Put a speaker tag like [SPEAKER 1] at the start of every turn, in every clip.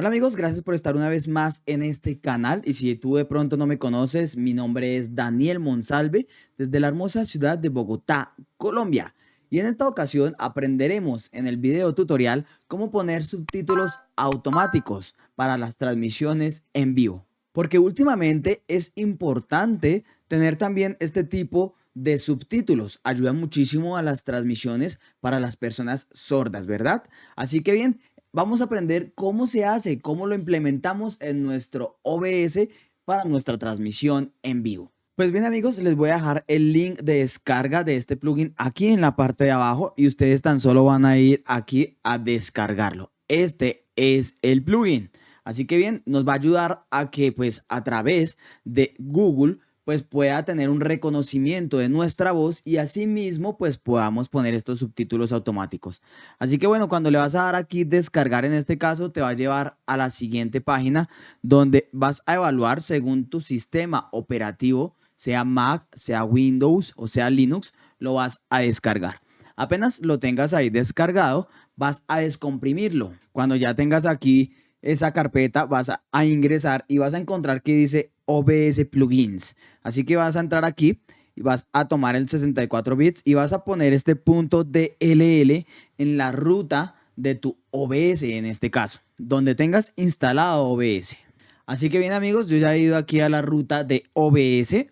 [SPEAKER 1] Hola amigos, gracias por estar una vez más en este canal y si tú de pronto no me conoces, mi nombre es Daniel Monsalve desde la hermosa ciudad de Bogotá, Colombia. Y en esta ocasión aprenderemos en el video tutorial cómo poner subtítulos automáticos para las transmisiones en vivo. Porque últimamente es importante tener también este tipo de subtítulos. Ayuda muchísimo a las transmisiones para las personas sordas, ¿verdad? Así que bien, vamos a aprender cómo se hace, cómo lo implementamos en nuestro OBS para nuestra transmisión en vivo. Pues bien amigos, les voy a dejar el link de descarga de este plugin aquí en la parte de abajo y ustedes tan solo van a ir aquí a descargarlo. Este es el plugin. Así que bien, nos va a ayudar a que pues a través de Google pues pueda tener un reconocimiento de nuestra voz y asimismo pues podamos poner estos subtítulos automáticos. Así que bueno, cuando le vas a dar aquí descargar en este caso te va a llevar a la siguiente página donde vas a evaluar según tu sistema operativo, sea Mac, sea Windows o sea Linux, lo vas a descargar. Apenas lo tengas ahí descargado, vas a descomprimirlo. Cuando ya tengas aquí esa carpeta vas a ingresar y vas a encontrar que dice OBS Plugins. Así que vas a entrar aquí y vas a tomar el 64 bits y vas a poner este punto DLL en la ruta de tu OBS en este caso, donde tengas instalado OBS. Así que bien amigos, yo ya he ido aquí a la ruta de OBS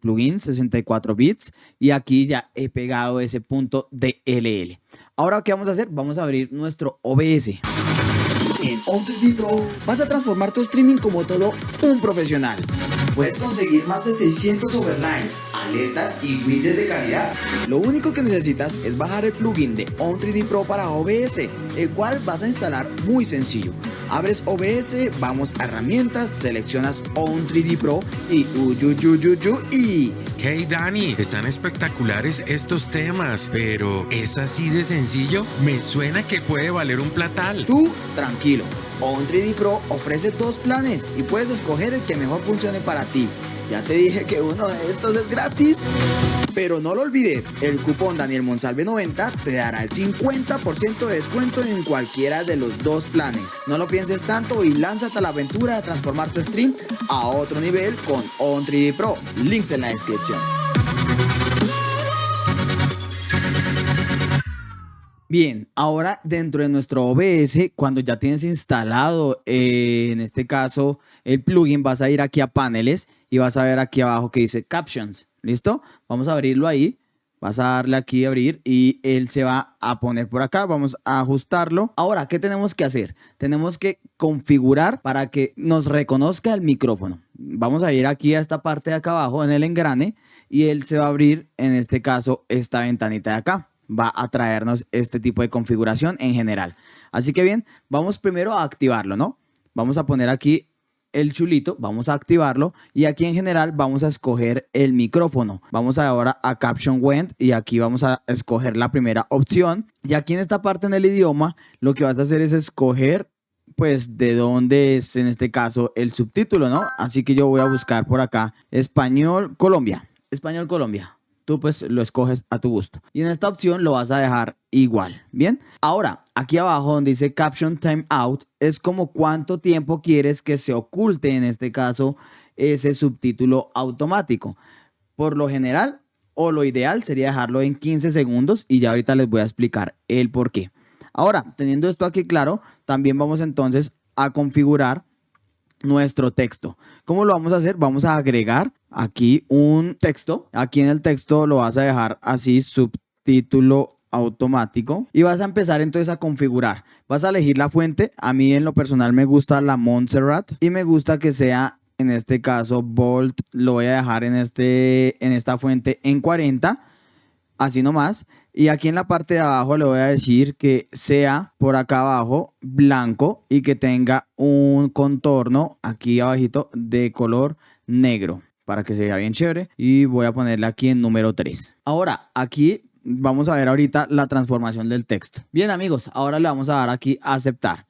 [SPEAKER 1] Plugins 64 bits y aquí ya he pegado ese punto DLL. Ahora, ¿qué vamos a hacer? Vamos a abrir nuestro OBS. En On3D Pro vas a transformar tu streaming como todo un profesional. Puedes conseguir más de 600 overlays, alertas y widgets de calidad. Lo único que necesitas es bajar el plugin de On3D Pro para OBS, el cual vas a instalar muy sencillo. Abres OBS, vamos a herramientas, seleccionas On3D Pro y
[SPEAKER 2] Hey Dani, están espectaculares estos temas, pero ¿es así de sencillo? Me suena que puede valer un platal.
[SPEAKER 1] Tú, tranquilo. On3D Pro ofrece dos planes y puedes escoger el que mejor funcione para ti. Ya te dije que uno de estos es gratis. Pero no lo olvides, el cupón Daniel Monsalve 90 te dará el 50% de descuento en cualquiera de los dos planes. No lo pienses tanto y lánzate a la aventura de transformar tu stream a otro nivel con On3D Pro. Links en la descripción. Bien, ahora dentro de nuestro OBS, cuando ya tienes instalado, en este caso, el plugin, vas a ir aquí a paneles y vas a ver aquí abajo que dice Captions. ¿Listo? Vamos a abrirlo ahí. Vas a darle aquí a abrir y él se va a poner por acá. Vamos a ajustarlo. Ahora, ¿qué tenemos que hacer? Tenemos que configurar para que nos reconozca el micrófono. Vamos a ir aquí a esta parte de acá abajo en el engrane y él se va a abrir, en este caso, esta ventanita de acá. Va a traernos este tipo de configuración en general. Así que bien, vamos primero a activarlo, ¿no? Vamos a poner aquí el chulito, vamos a activarlo y aquí en general vamos a escoger el micrófono. Vamos ahora a Caption Went y aquí vamos a escoger la primera opción. Y aquí en esta parte en el idioma, lo que vas a hacer es escoger pues de dónde es en este caso el subtítulo, ¿no? Así que yo voy a buscar por acá Español Colombia. Español Colombia. Tú pues lo escoges a tu gusto. Y en esta opción lo vas a dejar igual. Bien. Ahora, aquí abajo donde dice Caption Timeout, es como cuánto tiempo quieres que se oculte en este caso ese subtítulo automático. Por lo general o lo ideal sería dejarlo en 15 segundos y ya ahorita les voy a explicar el por qué. Ahora, teniendo esto aquí claro, también vamos entonces a configurar nuestro texto. ¿Cómo lo vamos a hacer? Vamos a agregar aquí un texto. Aquí en el texto lo vas a dejar así, subtítulo automático. Y vas a empezar entonces a configurar. Vas a elegir la fuente. A mí en lo personal me gusta la Montserrat. Y me gusta que sea, en este caso, bold. Lo voy a dejar en esta fuente en 40. Así nomás. Y aquí en la parte de abajo le voy a decir que sea por acá abajo blanco y que tenga un contorno aquí abajito de color negro para que se vea bien chévere. Y voy a ponerle aquí en número 3. Ahora, aquí vamos a ver ahorita la transformación del texto. Bien amigos, ahora le vamos a dar aquí a aceptar.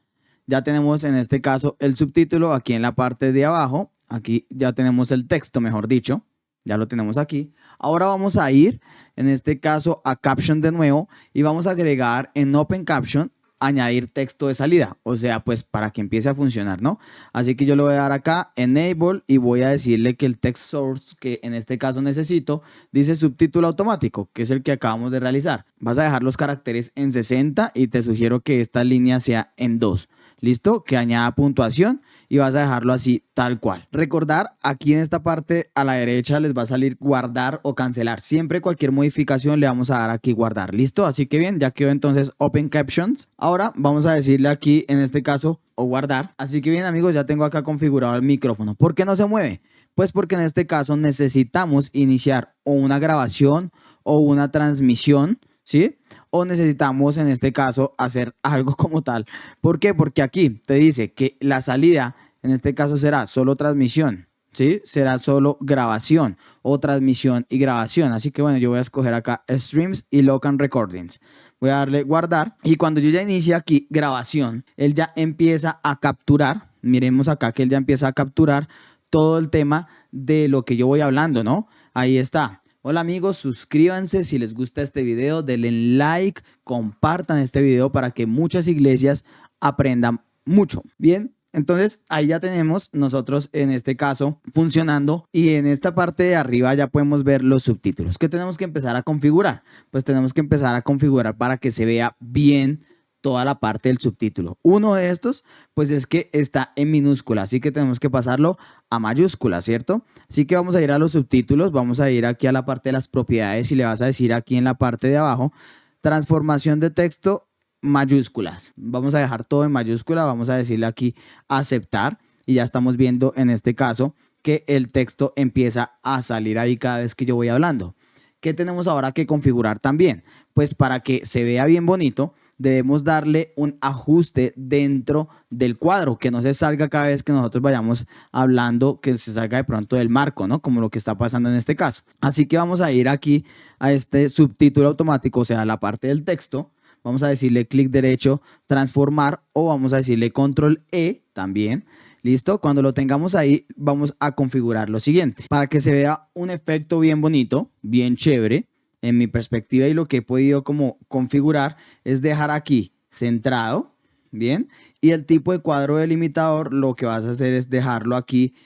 [SPEAKER 1] Ya tenemos en este caso el subtítulo aquí en la parte de abajo. Aquí ya tenemos el texto, mejor dicho. Ya lo tenemos aquí. Ahora vamos a ir, en este caso, a Caption de nuevo y vamos a agregar en Open Caption añadir texto de salida, o sea, pues para que empiece a funcionar, ¿no? Así que yo le voy a dar acá enable y voy a decirle que el text source que en este caso necesito dice subtítulo automático, que es el que acabamos de realizar. Vas a dejar los caracteres en 60 y te sugiero que esta línea sea en 2. ¿Listo? Que añada puntuación y vas a dejarlo así tal cual. Recordar, aquí en esta parte a la derecha les va a salir guardar o cancelar. Siempre cualquier modificación le vamos a dar aquí guardar. ¿Listo? Así que bien, ya quedó entonces Open Captions. Ahora vamos a decirle aquí en este caso o guardar. Así que bien amigos, ya tengo acá configurado el micrófono. ¿Por qué no se mueve? Pues porque en este caso necesitamos iniciar o una grabación o una transmisión, ¿sí? O necesitamos en este caso hacer algo como tal. ¿Por qué? Porque aquí te dice que la salida en este caso será solo transmisión, ¿sí? Será solo grabación o transmisión y grabación. Así que bueno, yo voy a escoger acá Streams y Local Recordings. Voy a darle guardar y cuando yo ya inicie aquí grabación, él ya empieza a capturar. Miremos acá que él ya empieza a capturar todo el tema de lo que yo voy hablando, ¿no? Ahí está. Hola amigos, suscríbanse si les gusta este video, denle like, compartan este video para que muchas iglesias aprendan mucho. Bien, entonces ahí ya tenemos nosotros en este caso funcionando y en esta parte de arriba ya podemos ver los subtítulos. ¿Qué tenemos que empezar a configurar? Pues tenemos que empezar a configurar para que se vea bien toda la parte del subtítulo. Uno de estos, pues es que está en minúscula, así que tenemos que pasarlo a mayúscula, ¿cierto? Así que vamos a ir a los subtítulos, vamos a ir aquí a la parte de las propiedades y le vas a decir aquí en la parte de abajo, transformación de texto, mayúsculas. Vamos a dejar todo en mayúscula, vamos a decirle aquí aceptar y ya estamos viendo en este caso que el texto empieza a salir ahí cada vez que yo voy hablando. ¿Qué tenemos ahora que configurar también? Pues para que se vea bien bonito, debemos darle un ajuste dentro del cuadro, que no se salga cada vez que nosotros vayamos hablando, que se salga de pronto del marco, ¿no? Como lo que está pasando en este caso. Así que vamos a ir aquí a este subtítulo automático, o sea, la parte del texto. Vamos a decirle clic derecho, transformar o vamos a decirle control E también. ¿Listo? Cuando lo tengamos ahí, vamos a configurar lo siguiente. Para que se vea un efecto bien bonito, bien chévere, en mi perspectiva y lo que he podido como configurar es dejar aquí centrado, ¿bien? Y el tipo de cuadro delimitador, lo que vas a hacer es dejarlo aquí,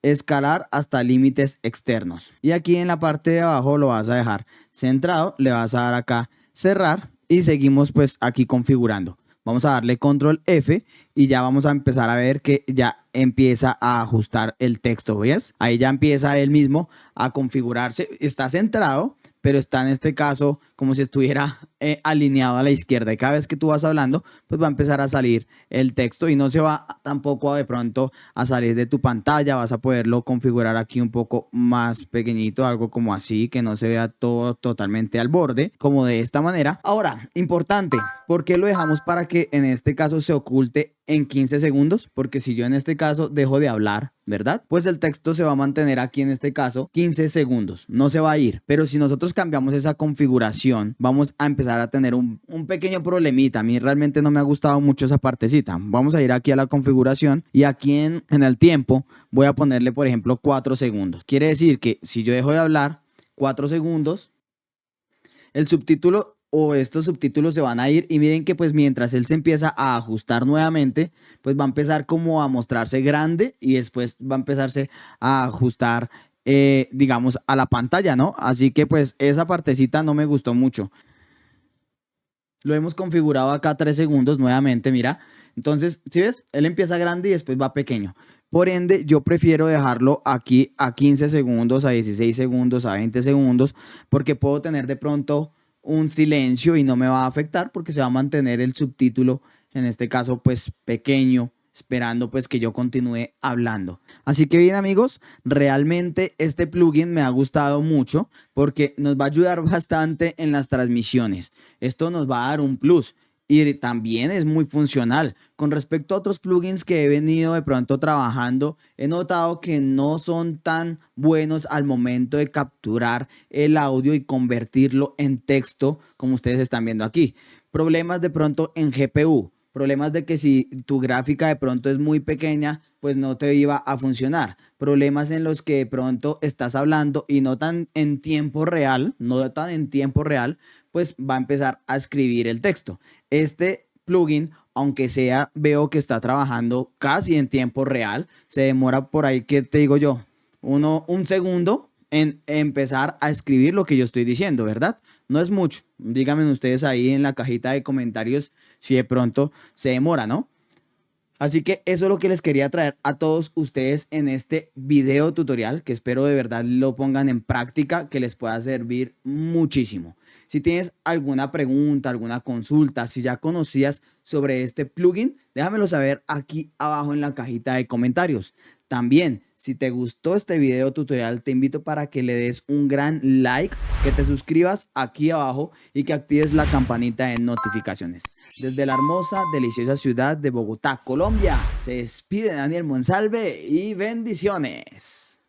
[SPEAKER 1] escalar hasta límites externos. Y aquí en la parte de abajo lo vas a dejar centrado, le vas a dar acá cerrar y seguimos pues aquí configurando. Vamos a darle control F y ya vamos a empezar a ver que ya empieza a ajustar el texto, ¿ves? Ahí ya empieza él mismo a configurarse, está centrado, pero está en este caso como si estuviera alineado a la izquierda y cada vez que tú vas hablando, pues va a empezar a salir el texto y no se va tampoco de pronto a salir de tu pantalla, vas a poderlo configurar aquí un poco más pequeñito, algo como así, que no se vea todo totalmente al borde, como de esta manera. Ahora, importante, ¿por qué lo dejamos para que en este caso se oculte en 15 segundos? Porque si yo en este caso dejo de hablar, ¿verdad? Pues el texto se va a mantener aquí en este caso 15 segundos, no se va a ir. Pero si nosotros cambiamos esa configuración, vamos a empezar a tener un pequeño problemita. A mí realmente no me ha gustado mucho esa partecita. Vamos a ir aquí a la configuración y aquí en el tiempo voy a ponerle, por ejemplo, 4 segundos. Quiere decir que si yo dejo de hablar 4 segundos, el subtítulo o estos subtítulos se van a ir y miren que pues mientras él se empieza a ajustar nuevamente, pues va a empezar como a mostrarse grande y después va a empezarse a ajustar, digamos, a la pantalla, ¿no? Así que pues esa partecita no me gustó mucho. Lo hemos configurado acá 3 segundos nuevamente, mira. Entonces, ¿sí ves? Él empieza grande y después va pequeño. Por ende, yo prefiero dejarlo aquí a 15 segundos, a 16 segundos, a 20 segundos, porque puedo tener de pronto un silencio y no me va a afectar porque se va a mantener el subtítulo, en este caso, pues pequeño, esperando pues que yo continúe hablando. Así que bien amigos, realmente este plugin me ha gustado mucho porque nos va a ayudar bastante en las transmisiones. Esto nos va a dar un plus. Y también es muy funcional. Con respecto a otros plugins que he venido de pronto trabajando, he notado que no son tan buenos al momento de capturar el audio y convertirlo en texto, como ustedes están viendo aquí. Problemas de pronto en GPU. Problemas de que si tu gráfica de pronto es muy pequeña, pues no te iba a funcionar. Problemas en los que de pronto estás hablando y no tan en tiempo real, pues va a empezar a escribir el texto. Este plugin, aunque sea, veo que está trabajando casi en tiempo real. Se demora por ahí, ¿qué te digo yo? Un segundo en empezar a escribir lo que yo estoy diciendo, ¿verdad? No es mucho. Díganme ustedes ahí en la cajita de comentarios si de pronto se demora, ¿no? Así que eso es lo que les quería traer a todos ustedes en este video tutorial, que espero de verdad lo pongan en práctica, que les pueda servir muchísimo. Si tienes alguna pregunta, alguna consulta, si ya conocías sobre este plugin, déjamelo saber aquí abajo en la cajita de comentarios. También, si te gustó este video tutorial, te invito para que le des un gran like, que te suscribas aquí abajo y que actives la campanita de notificaciones. Desde la hermosa, deliciosa ciudad de Bogotá, Colombia, se despide Daniel Monsalve y bendiciones.